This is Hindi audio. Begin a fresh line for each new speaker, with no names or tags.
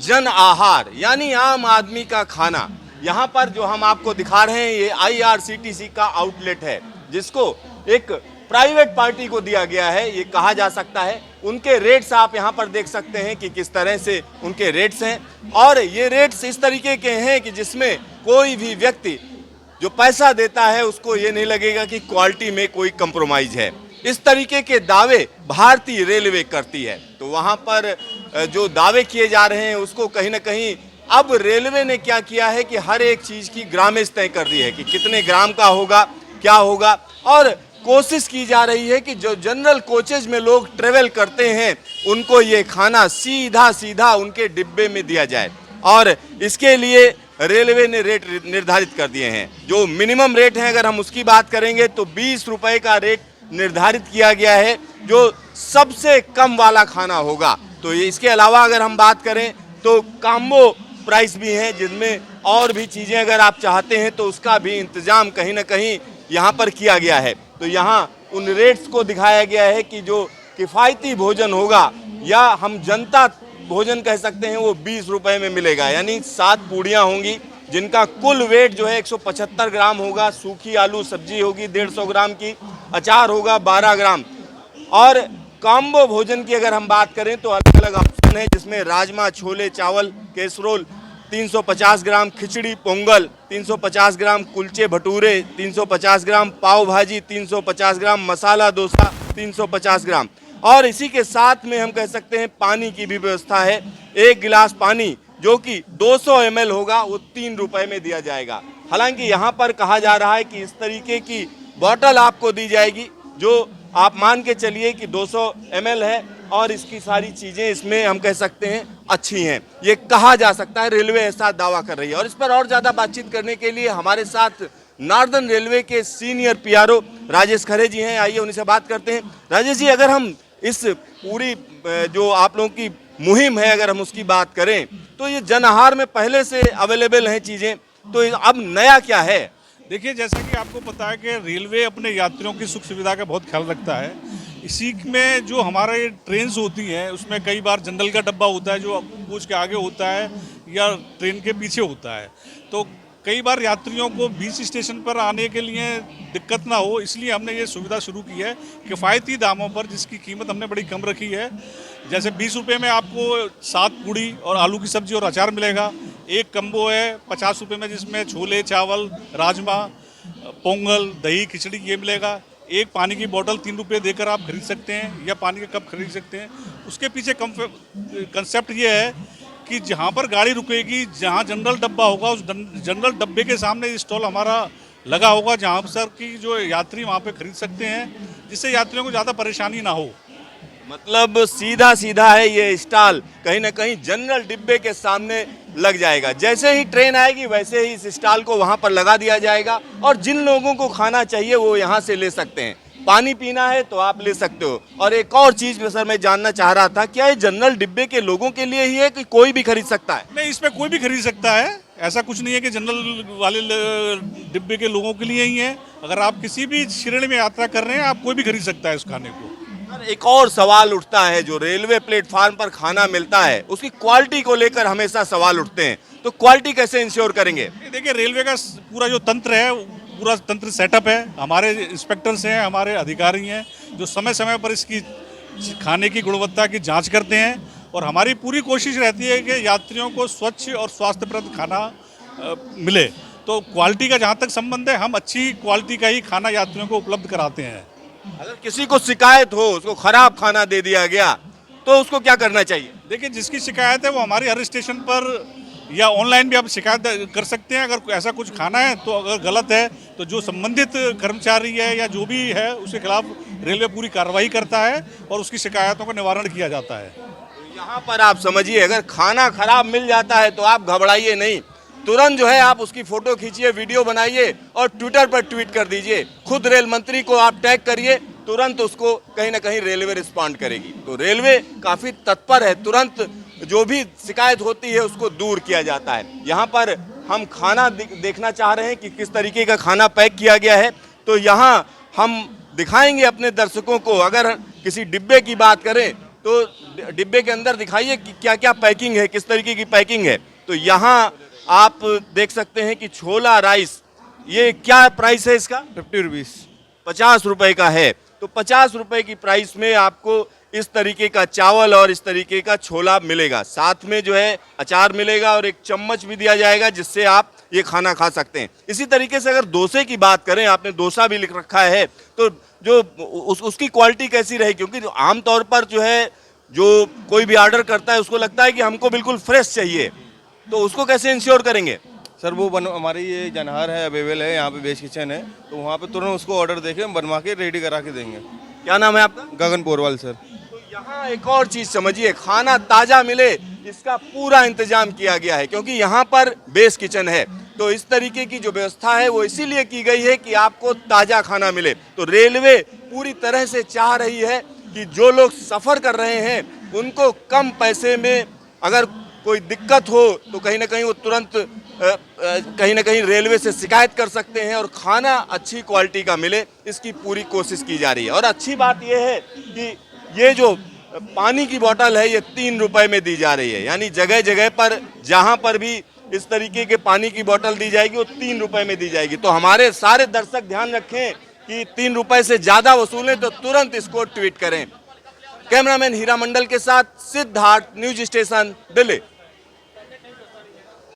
जन आहार यानी आम आदमी का खाना। यहाँ पर जो हम आपको दिखा रहे हैं ये आईआरसीटीसी का आउटलेट है, जिसको एक प्राइवेट पार्टी को दिया गया है, ये कहा जा सकता है। उनके रेट्स आप यहाँ पर देख सकते हैं कि किस तरह से उनके रेट्स हैं, और ये रेट्स इस तरीके के हैं कि जिसमें कोई भी व्यक्ति जो पैसा देता है उसको ये नहीं लगेगा कि क्वालिटी में कोई कंप्रोमाइज है। इस तरीके के दावे भारतीय रेलवे करती है। तो वहाँ पर जो दावे किए जा रहे हैं उसको कहीं ना कहीं अब रेलवे ने क्या किया है कि हर एक चीज़ की ग्रामेज तय कर दी है कि कितने ग्राम का होगा, क्या होगा, और कोशिश की जा रही है कि जो जनरल कोचेज में लोग ट्रेवल करते हैं उनको ये खाना सीधा सीधा उनके डिब्बे में दिया जाए। और इसके लिए रेलवे ने रेट निर्धारित कर दिए हैं। जो मिनिमम रेट है अगर हम उसकी बात करेंगे तो 20 रुपए का रेट निर्धारित किया गया है, जो सबसे कम वाला खाना होगा। तो ये इसके अलावा अगर हम बात करें तो कॉम्बो प्राइस भी हैं, जिनमें और भी चीज़ें अगर आप चाहते हैं तो उसका भी इंतज़ाम कहीं ना कहीं यहाँ पर किया गया है। तो यहाँ उन रेट्स को दिखाया गया है कि जो किफ़ायती भोजन होगा या हम जनता भोजन कह सकते हैं वो 20 रुपए में मिलेगा। यानी 7 पूड़ियाँ होंगी जिनका कुल वेट जो है 175 ग्राम होगा। सूखी आलू सब्जी होगी 150 ग्राम की, अचार होगा 12 ग्राम। और कॉम्बो भोजन की अगर हम बात करें तो अलग अलग ऑप्शन है, जिसमें राजमा, छोले, चावल, कैसरोल 350 ग्राम, खिचड़ी पोंगल 350 ग्राम, कुलचे भटूरे 350 ग्राम, पाव भाजी 350 ग्राम, मसाला डोसा 350 ग्राम। और इसी के साथ में हम कह सकते हैं पानी की भी व्यवस्था है। एक गिलास पानी जो कि 200 ml होगा वो 3 रुपए में दिया जाएगा। हालांकि यहाँ पर कहा जा रहा है कि इस तरीके की बॉटल आपको दी जाएगी जो आप मान के चलिए कि 200 ml है, और इसकी सारी चीज़ें इसमें हम कह सकते हैं अच्छी हैं, ये कहा जा सकता है। रेलवे ऐसा दावा कर रही है। और इस पर और ज़्यादा बातचीत करने के लिए हमारे साथ नॉर्दर्न रेलवे के सीनियर पीआरओ राजेश खरे जी हैं। आइए उनसे बात करते हैं। राजेश जी, अगर हम इस पूरी जो आप लोगों की मुहिम है अगर हम उसकी बात करें तो ये जन आहार में पहले से अवेलेबल हैं चीज़ें, तो अब नया क्या है?
देखिए, जैसा कि आपको पता है कि रेलवे अपने यात्रियों की सुख सुविधा का बहुत ख्याल रखता है। इसी में जो हमारे ट्रेन्स होती हैं उसमें कई बार जनरल का डब्बा होता है जो कोच के आगे होता है या ट्रेन के पीछे होता है। तो कई बार यात्रियों को बीच स्टेशन पर आने के लिए दिक्कत ना हो, इसलिए हमने ये सुविधा शुरू की है किफ़ायती दामों पर, जिसकी कीमत हमने बड़ी कम रखी है। जैसे 20 रुपये में आपको 7 पूड़ी और आलू की सब्ज़ी और अचार मिलेगा। एक कम्बो है 50 रुपये में, जिसमें छोले, चावल, राजमा, पोंगल, दही, खिचड़ी ये मिलेगा। एक पानी की बोतल 3 रुपये देकर आप खरीद सकते हैं या पानी का कप खरीद सकते हैं। उसके पीछे कंसेप्ट ये है कि जहाँ पर गाड़ी रुकेगी, जहाँ जनरल डब्बा होगा, उस जनरल डब्बे के सामने स्टॉल हमारा लगा होगा, जहाँ पर कि जो यात्री वहाँ पे खरीद सकते हैं, जिससे यात्रियों को ज़्यादा परेशानी ना हो।
मतलब सीधा सीधा है ये स्टॉल, कहीं ना कहीं जनरल डिब्बे के सामने लग जाएगा। जैसे ही ट्रेन आएगी वैसे ही इस स्टॉल को वहाँ पर लगा दिया जाएगा, और जिन लोगों को खाना चाहिए वो यहाँ से ले सकते हैं। पानी पीना है तो आप ले सकते हो। और एक और चीज़ सर मैं जानना चाह रहा था, क्या ये जनरल डिब्बे के लोगों के लिए ही है कि कोई भी खरीद सकता है?
नहीं, इसमें कोई भी खरीद सकता है। ऐसा कुछ नहीं है कि जनरल वाले डिब्बे के लोगों के लिए ही है। अगर आप किसी भी श्रेणी में यात्रा कर रहे हैं, आप कोई भी खरीद सकता है उस खाने को।
सर, एक और सवाल उठता है, जो रेलवे प्लेटफार्म पर खाना मिलता है उसकी क्वालिटी को लेकर हमेशा सवाल उठते हैं, तो क्वालिटी कैसे इंश्योर करेंगे?
देखिए, रेलवे का पूरा जो तंत्र है, पूरा तंत्र सेटअप है। हमारे इंस्पेक्टर्स हैं, हमारे अधिकारी हैं जो समय समय पर इसकी खाने की गुणवत्ता की जांच करते हैं, और हमारी पूरी कोशिश रहती है कि यात्रियों को स्वच्छ और स्वास्थ्यप्रद खाना मिले। तो क्वालिटी का जहाँ तक संबंध है, हम अच्छी क्वालिटी का ही खाना यात्रियों को उपलब्ध कराते हैं।
अगर किसी को शिकायत हो, उसको खराब खाना दे दिया गया, तो उसको क्या करना चाहिए?
देखिए, जिसकी शिकायत है वो हमारे हर स्टेशन पर या ऑनलाइन भी आप शिकायत कर सकते हैं। अगर ऐसा कुछ खाना है तो अगर गलत है तो जो संबंधित कर्मचारी है या जो भी है उसके खिलाफ रेलवे पूरी कार्रवाई करता है और उसकी शिकायतों का निवारण किया जाता है।
यहाँ पर आप समझिए, अगर खाना खराब मिल जाता है तो आप घबराइए नहीं, तुरंत जो है आप उसकी फोटो खींचिए, वीडियो बनाइए और ट्विटर पर ट्वीट कर दीजिए। खुद रेल मंत्री को आप टैग करिए, तुरंत उसको कहीं ना कहीं रेलवे रिस्पॉन्ड करेगी। तो रेलवे काफ़ी तत्पर है, तुरंत जो भी शिकायत होती है उसको दूर किया जाता है। यहाँ पर हम खाना देखना चाह रहे हैं कि किस तरीके का खाना पैक किया गया है, तो यहाँ हम दिखाएंगे अपने दर्शकों को। अगर किसी डिब्बे की बात करें तो डिब्बे के अंदर दिखाइए कि क्या क्या पैकिंग है, किस तरीके की पैकिंग है। तो यहाँ आप देख सकते हैं कि छोला राइस, ये क्या प्राइस है इसका?
50 रुपीज़।
50 रुपए का है। तो 50 रुपए की प्राइस में आपको इस तरीके का चावल और इस तरीके का छोला मिलेगा। साथ में जो है अचार मिलेगा और एक चम्मच भी दिया जाएगा जिससे आप ये खाना खा सकते हैं। इसी तरीके से अगर डोसे की बात करें, आपने डोसा भी लिख रखा है, तो जो उसकी क्वालिटी कैसी रहेगी? क्योंकि आमतौर पर जो है जो कोई भी ऑर्डर करता है उसको लगता है कि हमको बिल्कुल फ्रेश चाहिए, तो उसको कैसे इंश्योर करेंगे?
सर वो हमारी ये जनहार है, अवेलेबल है यहाँ पे, बेस्ट किचन है, तो वहाँ पे तुरंत उसको ऑर्डर देके हम बनवा के रेडी करा के देंगे।
क्या नाम है आपका?
गगन पोरवाल सर।
तो यहाँ एक और चीज समझिए, खाना ताजा मिले इसका पूरा इंतजाम किया गया है, क्योंकि यहाँ पर बेस किचन है। तो इस तरीके की जो व्यवस्था है वो इसीलिए की गई है कि आपको ताजा खाना मिले। तो रेलवे पूरी तरह से चाह रही है कि जो लोग सफर कर रहे हैं उनको कम पैसे में अगर कोई दिक्कत हो तो कहीं ना कहीं वो तुरंत कहीं ना कहीं रेलवे से शिकायत कर सकते हैं और खाना अच्छी क्वालिटी का मिले, इसकी पूरी कोशिश की जा रही है। और अच्छी बात यह है कि ये जो पानी की बोतल है ये 3 रुपए में दी जा रही है, यानी जगह जगह पर जहां पर भी इस तरीके के पानी की बोतल दी जाएगी वो 3 रुपए में दी जाएगी। तो हमारे सारे दर्शक ध्यान रखें कि 3 रुपए से ज्यादा वसूलें तो तुरंत इसको ट्वीट करें। कैमरामैन हीरा मंडल के साथ सिद्धार्थ, न्यूज स्टेशन, दिल्ली।